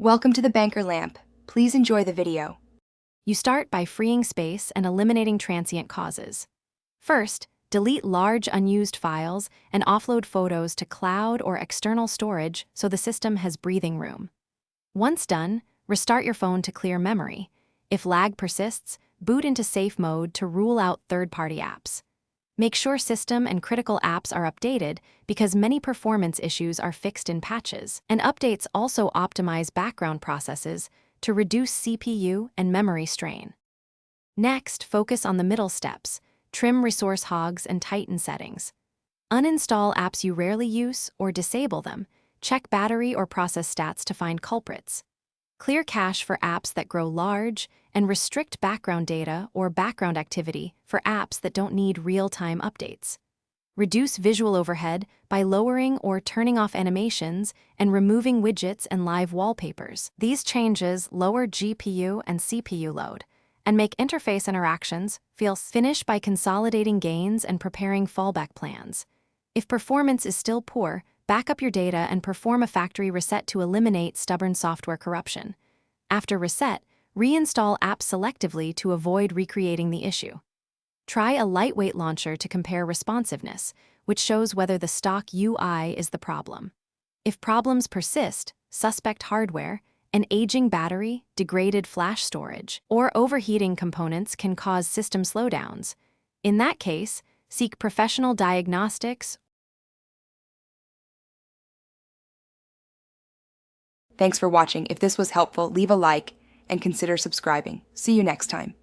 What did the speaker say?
Welcome to the Banker Lamp. Please enjoy the video. You start by freeing space and eliminating transient causes. First, delete large unused files and offload photos to cloud or external storage so the system has breathing room. Once done, restart your phone to clear memory. If lag persists, boot into safe mode to rule out third-party apps. Make sure system and critical apps are updated because many performance issues are fixed in patches, and updates also optimize background processes to reduce CPU and memory strain. Next, focus on the middle steps. Trim resource hogs and tighten settings. Uninstall apps you rarely use or disable them. Check battery or process stats to find culprits. Clear cache for apps that grow large, and restrict background data or background activity for apps that don't need real-time updates. Reduce visual overhead by lowering or turning off animations and removing widgets and live wallpapers. These changes lower GPU and CPU load and make interface interactions feel finish by consolidating gains and preparing fallback plans. If performance is still poor, back up your data and perform a factory reset to eliminate stubborn software corruption. After reset, reinstall apps selectively to avoid recreating the issue. Try a lightweight launcher to compare responsiveness, which shows whether the stock UI is the problem. If problems persist, suspect hardware, an aging battery, degraded flash storage, or overheating components can cause system slowdowns. In that case, seek professional diagnostics. Thanks for watching. If this was helpful, leave a like and consider subscribing. See you next time.